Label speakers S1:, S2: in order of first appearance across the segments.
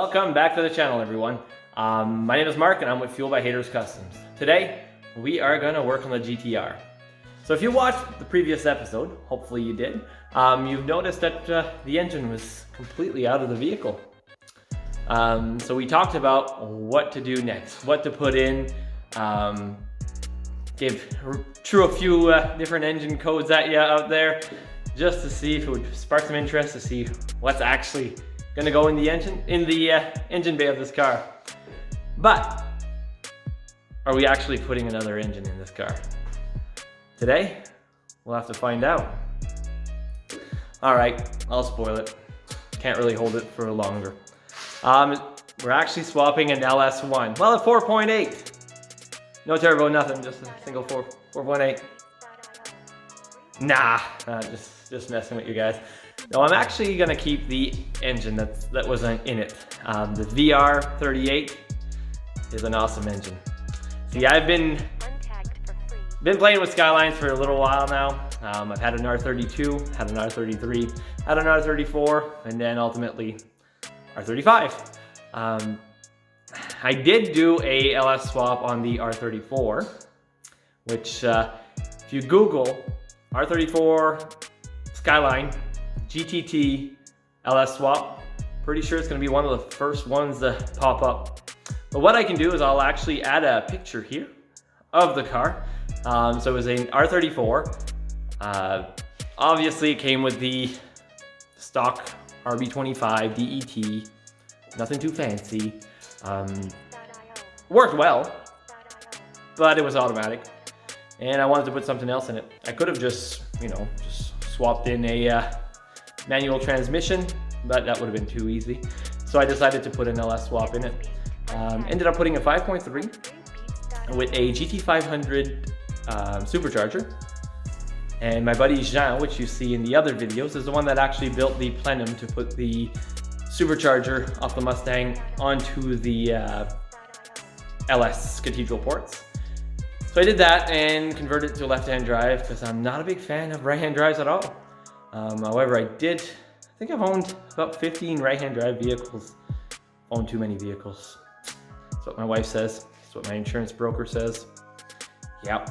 S1: Welcome back to the channel, everyone. My name is Mark and I'm with Fuel by Haters Customs. Today, we are going to work on the GTR. So if you watched the previous episode, hopefully you did, you've noticed that the engine was completely out of the vehicle. So we talked about what to do next, what to put in, threw a few different engine codes at you out there, just to see if it would spark some interest to see what's actually going to go in the engine bay of this car. But are we actually putting another engine in this car? Today, we'll have to find out. All right, I'll spoil it. Can't really hold it for longer. We're actually swapping an LS1. Well, a 4.8. No turbo, nothing, just a single 4.8. Nah, just messing with you guys. No, I'm actually gonna keep the engine that wasn't in it. The VR38 is an awesome engine. See, I've been playing with Skylines for a little while now. I've had an R32, had an R33, had an R34, and then ultimately R35. I did do a LS swap on the R34, which if you Google R34 Skyline GTT LS swap, pretty sure it's going to be one of the first ones to pop up. But what I can do is I'll actually add a picture here of the car. So it was an R34. Obviously it came with the stock RB25 DET, nothing too fancy. Worked well, but it was automatic, and I wanted to put something else in it. I could have just swapped in a manual transmission, but that would have been too easy. So I decided to put an LS swap in it. Ended up putting a 5.3 with a GT500 supercharger. And my buddy Jean, which you see in the other videos, is the one that actually built the plenum to put the supercharger off the Mustang onto the LS cathedral ports. So I did that and converted it to a left-hand drive because I'm not a big fan of right-hand drives at all. However, I think I've owned about 15 right-hand drive vehicles. Own too many vehicles. That's what my wife says. That's what my insurance broker says. Yep.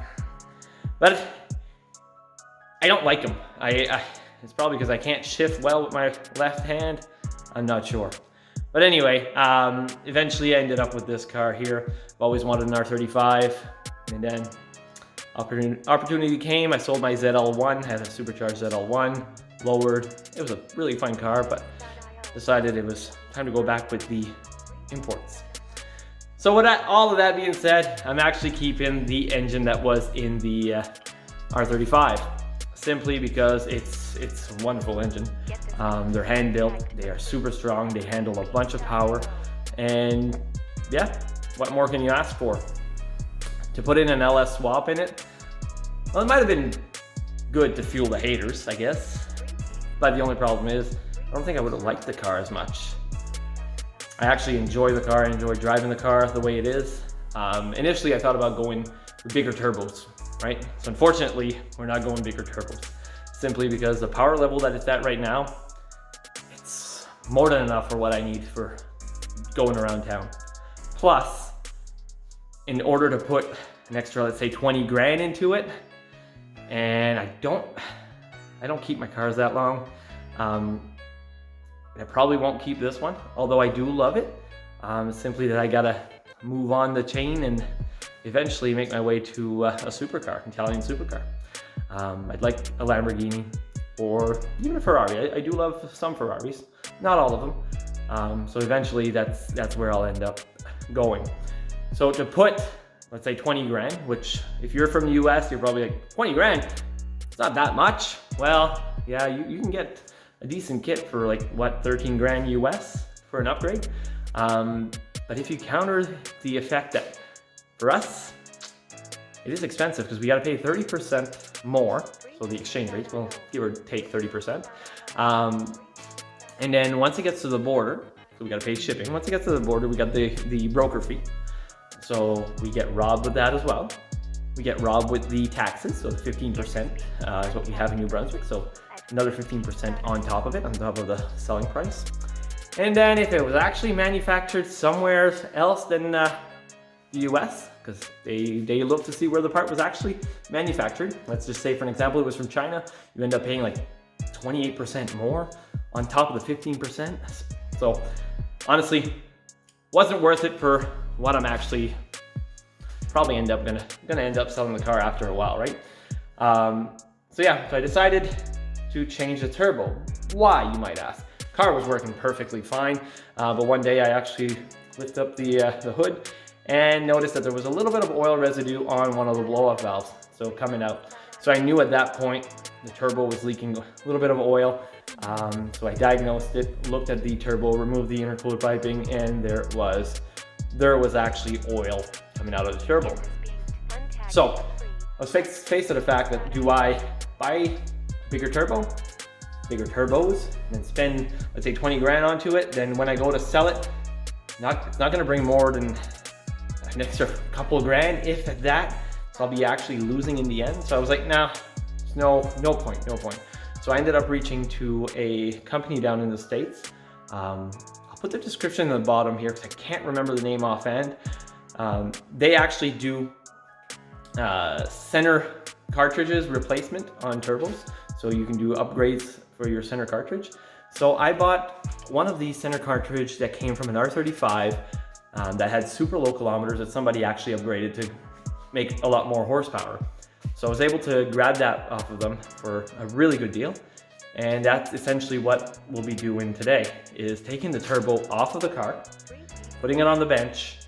S1: But I don't like them. It's probably because I can't shift well with my left hand. I'm not sure. But anyway, eventually I ended up with this car here. I've always wanted an R35, and then opportunity came. I sold my ZL1, had a supercharged ZL1, lowered. It was a really fun car, but decided it was time to go back with the imports. So with all of that being said, I'm actually keeping the engine that was in the R35, simply because it's a wonderful engine. They're hand built, they are super strong, they handle a bunch of power, and yeah, what more can you ask for? To put in an LS swap in it, well, it might have been good to fuel the haters, I guess, but the only problem is I don't think I would have liked the car as much. I actually enjoy the car, I enjoy driving the car the way it is. Initially I thought about going with bigger turbos, right? So unfortunately, we're not going bigger turbos, simply because the power level that it's at right now, it's more than enough for what I need for going around town. Plus, in order to put an extra, let's say 20 grand into it, and I don't keep my cars that long. I probably won't keep this one, although I do love it. Simply that I gotta move on the chain and eventually make my way to a supercar, Italian supercar. I'd like a Lamborghini or even a Ferrari. I do love some Ferraris, not all of them. So eventually that's where I'll end up going. So to put, let's say 20 grand, which if you're from the US, you're probably like, 20 grand? It's not that much. Well, yeah, you can get a decent kit for like, what, 13 grand US for an upgrade. But if you counter the effect that for us, it is expensive because we got to pay 30% more. So the exchange rate will give or take 30%. And then once it gets to the border, so we got to pay shipping. Once it gets to the border, we got the broker fee. So we get robbed with that as well. We get robbed with the taxes. So the 15% is what we have in New Brunswick. So another 15% on top of it, on top of the selling price. And then if it was actually manufactured somewhere else than the US, because they look to see where the part was actually manufactured. Let's just say, for an example, it was from China. You end up paying like 28% more on top of the 15%. So honestly, wasn't worth it for what I'm actually probably gonna end up selling the car after a while, right? So I decided to change the turbo. Why, you might ask? Car was working perfectly fine, but one day I actually lift up the hood and noticed that there was a little bit of oil residue on one of the blow-off valves, so coming out. So I knew at that point the turbo was leaking a little bit of oil. So I diagnosed it, looked at the turbo, removed the intercooler piping, and there was actually oil coming out of the turbo. So I was faced with the fact that, do I buy bigger turbos, and spend, let's say, 20 grand onto it? Then when I go to sell it, it's not gonna bring more than an extra couple of grand, if at that. So I'll be actually losing in the end. So I was like, nah, no point. So I ended up reaching to a company down in the States. I'll put the description in the bottom here because I can't remember the name offhand. They actually do center cartridges replacement on turbos. So you can do upgrades for your center cartridge. So I bought one of these center cartridge that came from an R35 that had super low kilometers that somebody actually upgraded to make a lot more horsepower. So I was able to grab that off of them for a really good deal. And that's essentially what we'll be doing today, is taking the turbo off of the car, putting it on the bench,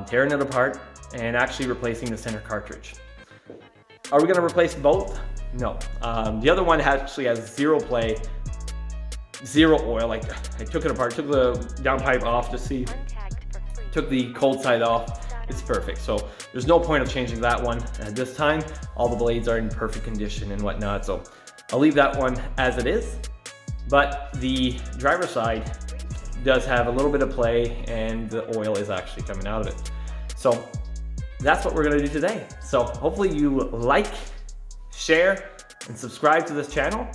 S1: tearing it apart, and actually replacing the center cartridge. Are we gonna replace both? No. The other one actually has zero play, zero oil. Like, I took it apart, took the downpipe off to see, took the cold side off. It's perfect. So there's no point of changing that one at this time. All the blades are in perfect condition and whatnot. So I'll leave that one as it is. But the driver's side does have a little bit of play, and the oil is actually coming out of it. So that's what we're gonna do today. So hopefully you like, share, and subscribe to this channel.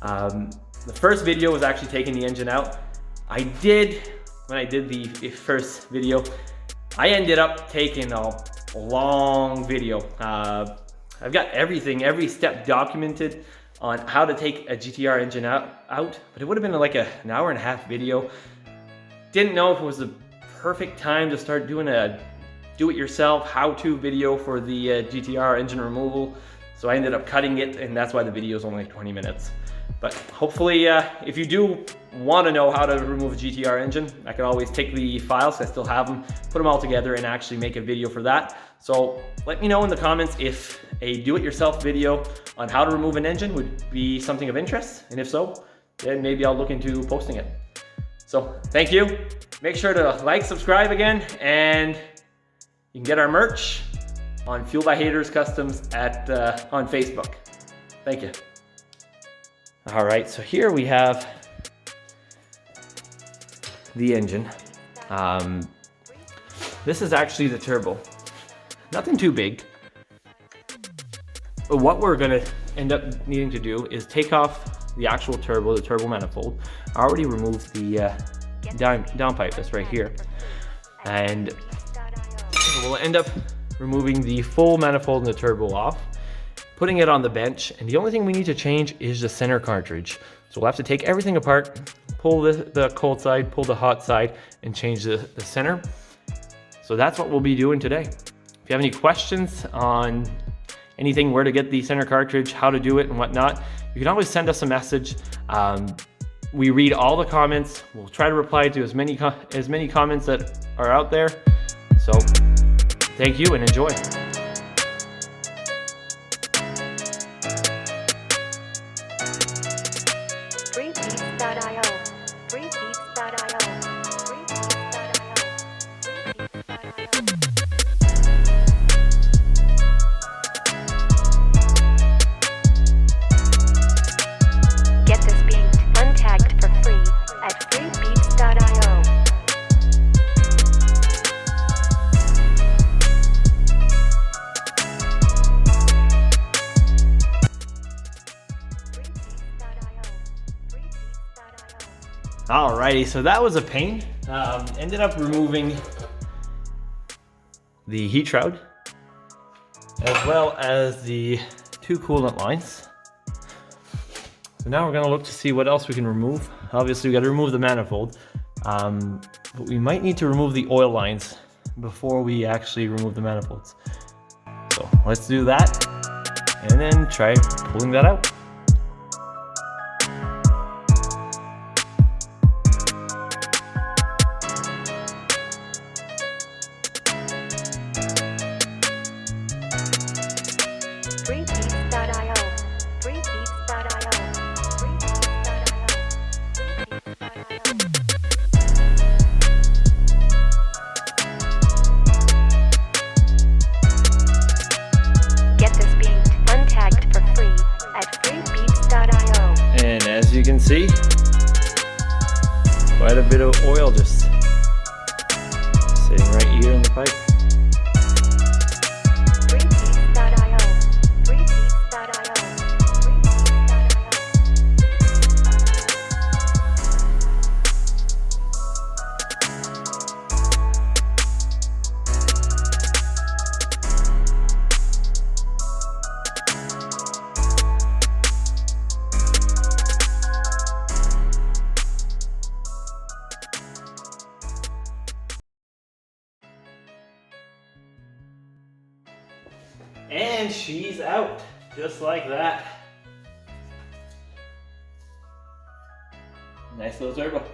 S1: The first video was actually taking the engine out. When I did the first video, I ended up taking a long video. I've got everything, every step documented on how to take a GTR engine out, but it would have been like an hour and a half video. Didn't know if it was the perfect time to start doing a do-it-yourself how-to video for the GTR engine removal. So I ended up cutting it, and that's why the video is only 20 minutes. But hopefully, if you do want to know how to remove a GTR engine, I can always take the files, I still have them, put them all together and actually make a video for that. So let me know in the comments if a do-it-yourself video on how to remove an engine would be something of interest. And if so, then maybe I'll look into posting it. So thank you. Make sure to like, subscribe again, and you can get our merch on Fuel by Haters Customs on Facebook. Thank you. All right, so here we have the engine. This is actually the turbo. Nothing too big. But what we're gonna end up needing to do is take off the actual turbo, the turbo manifold. I already removed the downpipe that's right here. And we'll end up removing the full manifold and the turbo off, putting it on the bench, and the only thing we need to change is the center cartridge. So we'll have to take everything apart, pull the cold side, pull the hot side, and change the center. So that's what we'll be doing today. If you have any questions on anything, where to get the center cartridge, how to do it and whatnot, you can always send us a message. We read all the comments. We'll try to reply to as many comments that are out there. So thank you and enjoy.
S2: Freebeats.io. Freebeats.io. Get this beat untagged for free at freebeats.io.
S1: Alrighty, so that was a pain. Ended up removing the heat shroud, as well as the 2 coolant lines. So now we're gonna look to see what else we can remove. Obviously we gotta remove the manifold, but we might need to remove the oil lines before we actually remove the manifolds. So let's do that and then try pulling that out. As you can see, quite a bit of oil just sitting right here in the pipe. And she's out, just like that. Nice little turbo.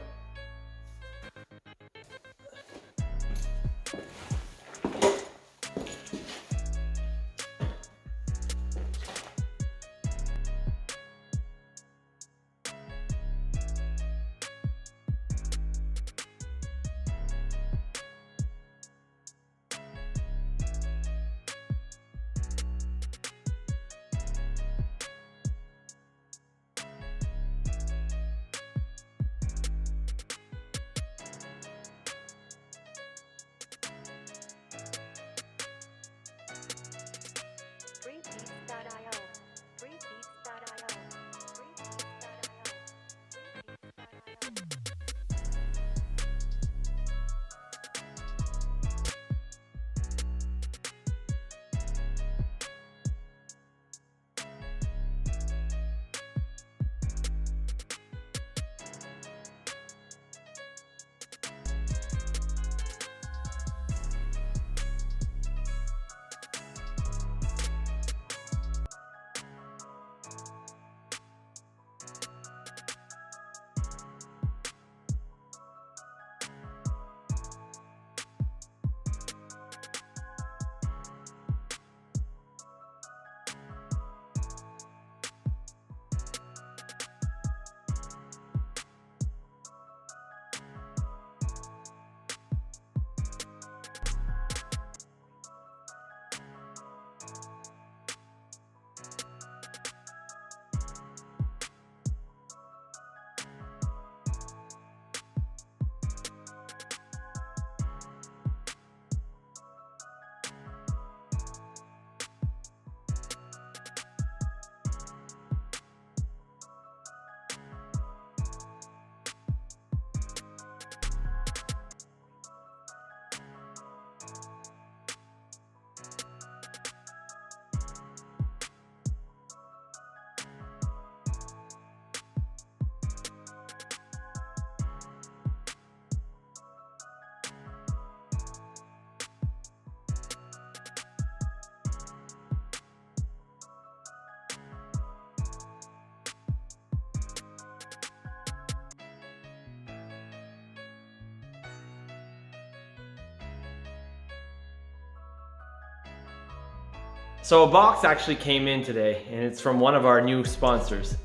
S1: So a box actually came in today, and it's from one of our new sponsors.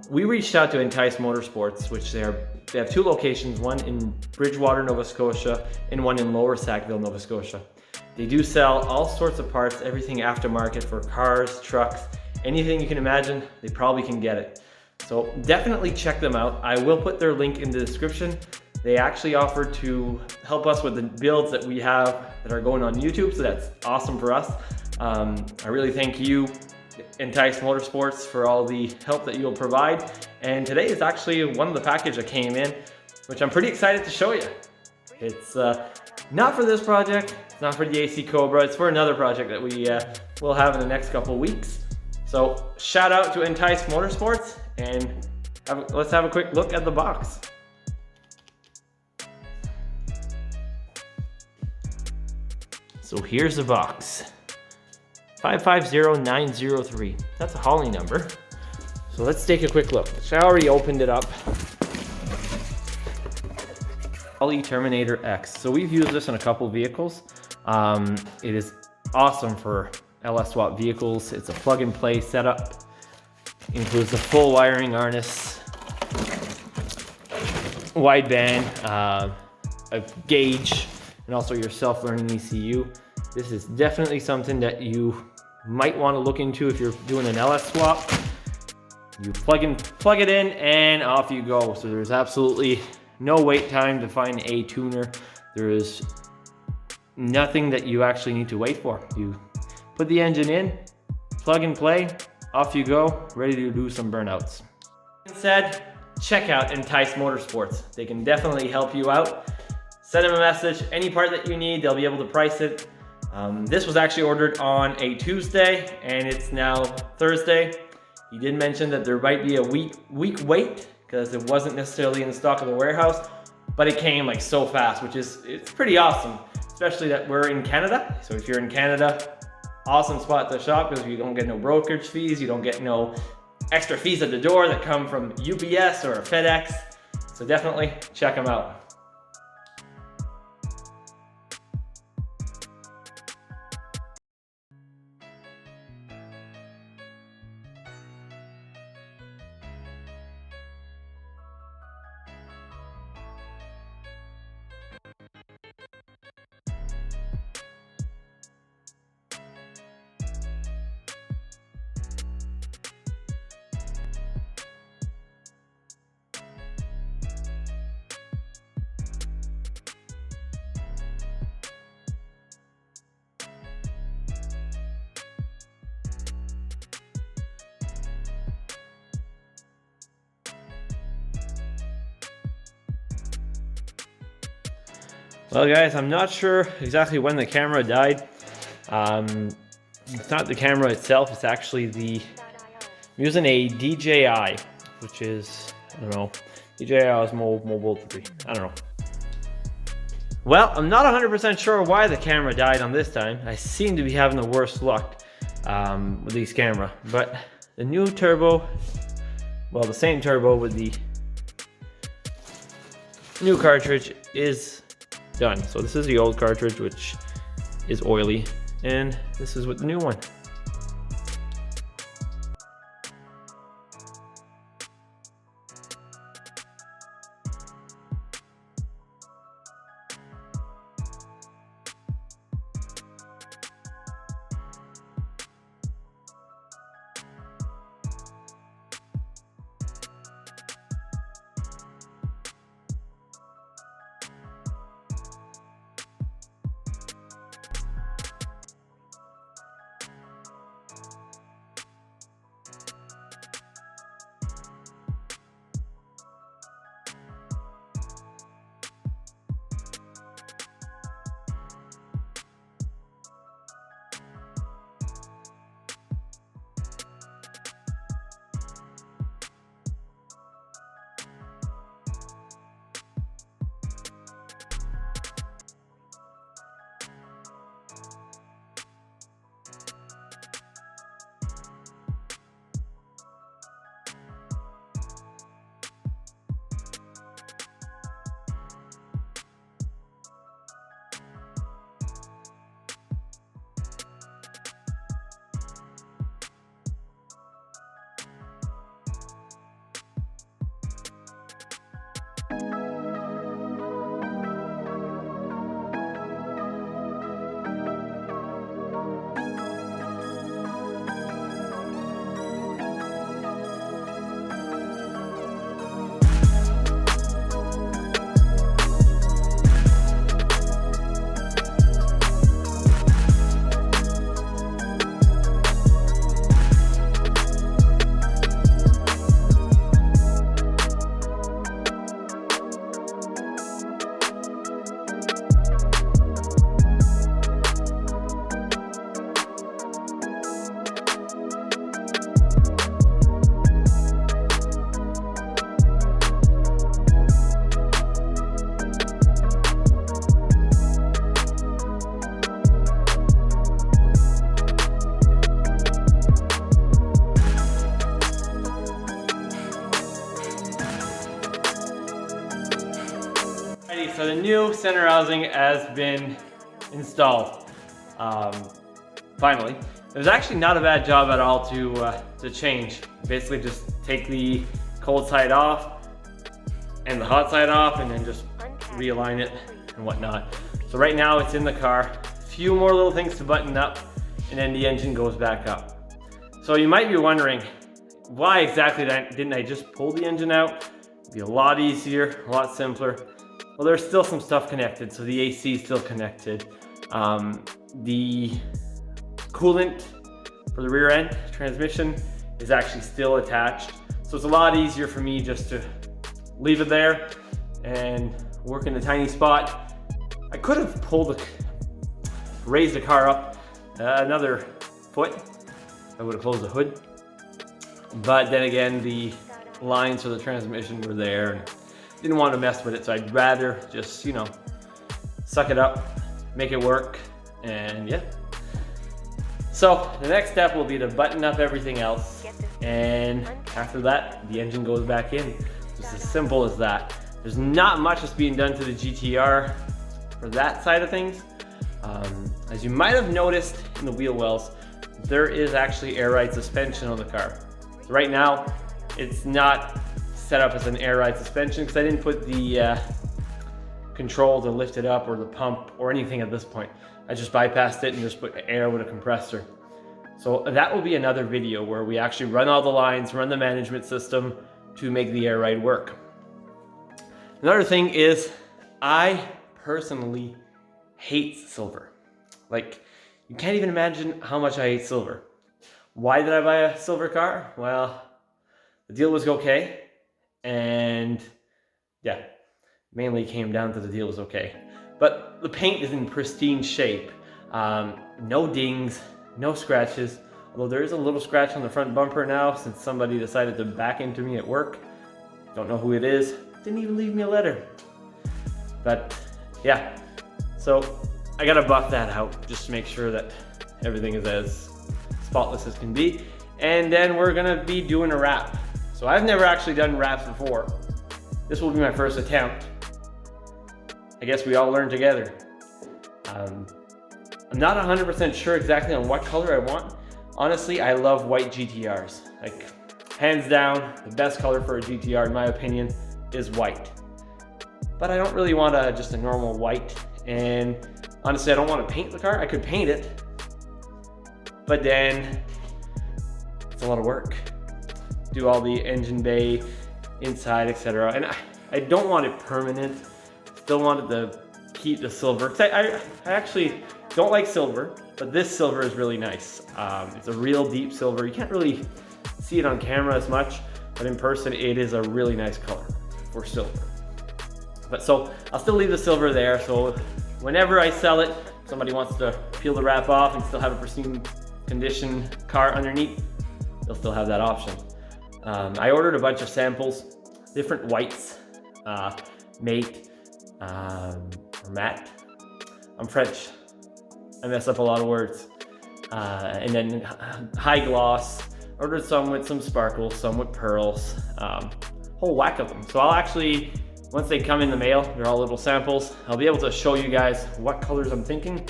S1: We reached out to Entice Motorsports, which they have 2 locations, one in Bridgewater, Nova Scotia, and one in Lower Sackville, Nova Scotia. They do sell all sorts of parts, everything aftermarket for cars, trucks, anything you can imagine, they probably can get it. So definitely check them out. I will put their link in the description. They actually offered to help us with the builds that we have that are going on YouTube, so that's awesome for us. I really thank you, Entice Motorsports, for all the help that you'll provide. And today is actually one of the package that came in. which I'm pretty excited to show you. It's not for this project, it's not for the AC Cobra, it's for another project that we will have in the next couple of weeks. So shout out to Entice Motorsports, and let's have a quick look at the box. So here's the box. 550903. That's a hauling number. So let's take a quick look. I already opened it up. Poly Terminator X. So we've used this in a couple vehicles. It is awesome for LS swap vehicles. It's a plug and play setup. Includes a full wiring harness, wideband, a gauge, and also your self-learning ECU. This is definitely something that you might want to look into if you're doing an LS swap. You plug it in and off you go. So there's absolutely no wait time to find a tuner. There is nothing that you actually need to wait for. You put the engine in, plug and play, off you go, ready to do some burnouts. That said, check out Entice Motorsports. They can definitely help you out. Send them a message, any part that you need, they'll be able to price it. This was actually ordered on a Tuesday and it's now Thursday. He did mention that there might be a week wait because it wasn't necessarily in the stock of the warehouse, but it came like so fast, it's pretty awesome, especially that we're in Canada. So if you're in Canada, awesome spot to shop because you don't get no brokerage fees, you don't get no extra fees at the door that come from UPS or FedEx. So definitely check them out. Well guys, I'm not sure exactly when the camera died. It's not the camera itself, it's actually I'm using a DJI, which is, I don't know, DJI Osmo Mobile 3, I don't know. Well, I'm not 100% sure why the camera died on this time. I seem to be having the worst luck with these camera, but the new turbo, well, the same turbo with the new cartridge is done. So this is the old cartridge, which is oily, and this is with the new one. new center housing has been installed. Finally. It was actually not a bad job at all to change. Basically just take the cold side off and the hot side off and then just realign it and whatnot. So right now it's in the car. A few more little things to button up and then the engine goes back up. So you might be wondering, why exactly didn't I just pull the engine out? It'd be a lot easier, a lot simpler. Well, there's still some stuff connected, so the AC is still connected. The coolant for the rear end transmission is actually still attached. So it's a lot easier for me just to leave it there and work in a tiny spot. I could have raised the car up another foot. I would have closed the hood. But then again, the lines for the transmission were there and didn't want to mess with it. So I'd rather just, you know, suck it up, make it work, and yeah. So the next step will be to button up everything else. And after that, the engine goes back in. It's as simple as that. There's not much that's being done to the GTR for that side of things. As you might have noticed in the wheel wells, there is actually air ride suspension on the car. So right now, it's not set up as an air ride suspension because I didn't put the control to lift it up or the pump or anything at this point. I just bypassed it and just put air with a compressor. So that will be another video where we actually run all the lines, run the management system to make the air ride work. Another thing is, I personally hate silver. Like, you can't even imagine how much I hate silver. Why did I buy a silver car? Well, the deal was okay. And yeah, mainly came down to the deal was okay. But the paint is in pristine shape. No dings, no scratches. Although there is a little scratch on the front bumper now since somebody decided to back into me at work. Don't know who it is. Didn't even leave me a letter. But yeah, so I gotta buff that out just to make sure that everything is as spotless as can be. And then we're gonna be doing a wrap. So I've never actually done wraps before. This will be my first attempt. I guess we all learn together. I'm not 100% sure exactly on what color I want. Honestly, I love white GTRs. Like, hands down, the best color for a GTR in my opinion is white. But I don't really want just a normal white. And honestly, I don't want to paint the car. I could paint it, but then it's a lot of work. Do all the engine bay, inside, etc. And I don't want it permanent. Still wanted to keep the silver. I actually don't like silver, but this silver is really nice. It's a real deep silver. You can't really see it on camera as much, but in person it is a really nice color for silver. But so I'll still leave the silver there, so whenever I sell it, somebody wants to peel the wrap off and still have a pristine condition car underneath, they'll still have that option. I ordered a bunch of samples, different whites, mate, or matte. I'm French, I mess up a lot of words. And then high gloss, ordered some with some sparkles, some with pearls, whole whack of them. So I'll actually, once they come in the mail, they're all little samples, I'll be able to show you guys what colors I'm thinking.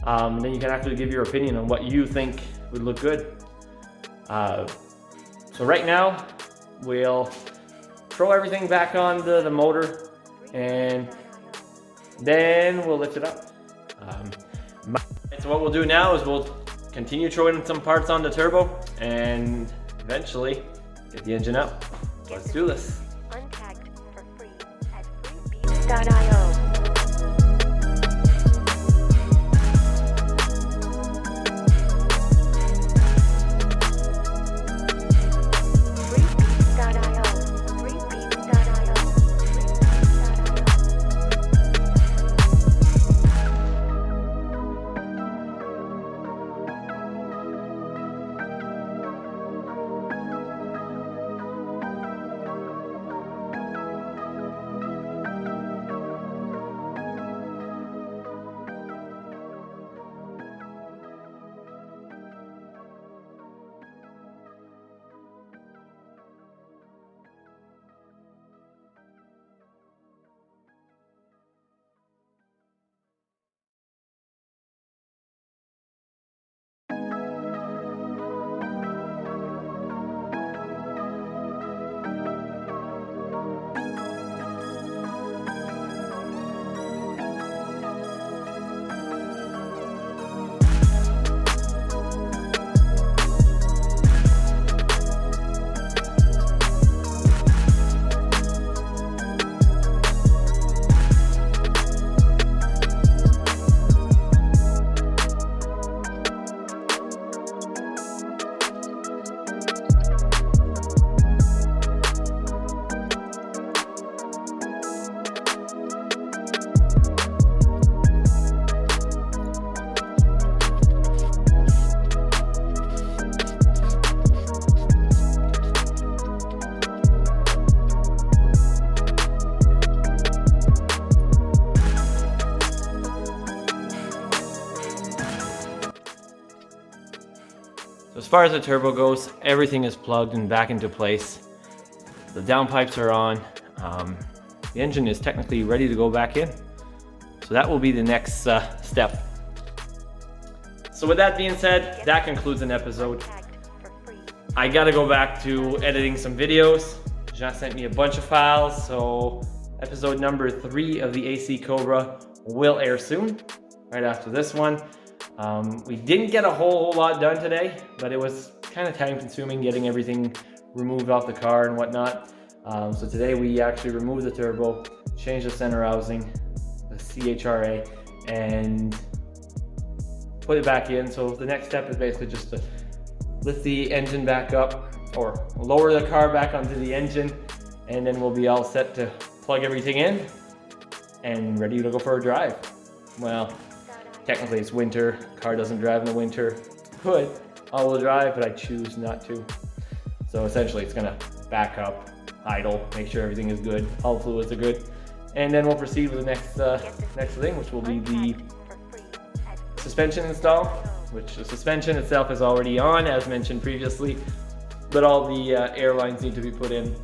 S1: Then you can actually give your opinion on what you think would look good. So right now, we'll throw everything back on the motor and then we'll lift it up. So what we'll do now is we'll continue throwing some parts on the turbo and eventually get the engine up. Let's do this.
S2: Untagged for free at freebeats.io.
S1: So as far as the turbo goes, everything is plugged and back into place. The downpipes are on. The engine is technically ready to go back in. So that will be the next step. So with that being said, that concludes an episode. I gotta go back to editing some videos. Jean sent me a bunch of files, so episode number 3 of the AC Cobra will air soon, right after this one. We didn't get a whole lot done today, but it was kind of time consuming getting everything removed off the car and whatnot. So today we actually removed the turbo, changed the center housing, the CHRA, and put it back in. So the next step is basically just to lift the engine back up, or lower the car back onto the engine, and then we'll be all set to plug everything in and ready to go for a drive. Well, technically it's winter, car doesn't drive in the winter. Could all-wheel drive, but I choose not to. So essentially it's gonna back up, idle, make sure everything is good, all fluids are good, and then we'll proceed with the next thing, which will be the suspension install, which the suspension itself is already on, as mentioned previously, but all the air lines need to be put in.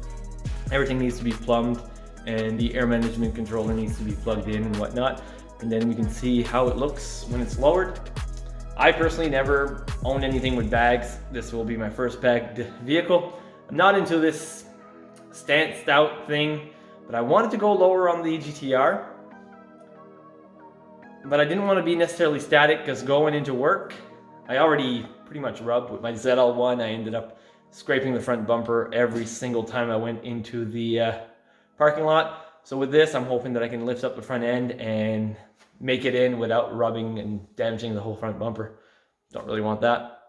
S1: Everything needs to be plumbed, and the air management controller needs to be plugged in and whatnot, and then we can see how it looks when it's lowered. I personally never owned anything with bags. This will be my first bagged vehicle. I'm not into this stanced out thing, but I wanted to go lower on the GTR, but I didn't want to be necessarily static, because going into work, I already pretty much rubbed with my ZL1. I ended up scraping the front bumper every single time I went into the parking lot. So with this, I'm hoping that I can lift up the front end and make it in without rubbing and damaging the whole front bumper. Don't really want that.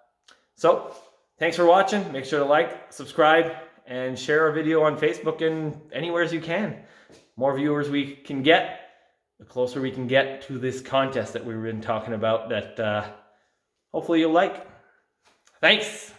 S1: So thanks for watching. Make sure to like, subscribe, and share our video on Facebook and anywhere as you can. More viewers we can get, the closer we can get to this contest that we've been talking about that hopefully you'll like. Thanks.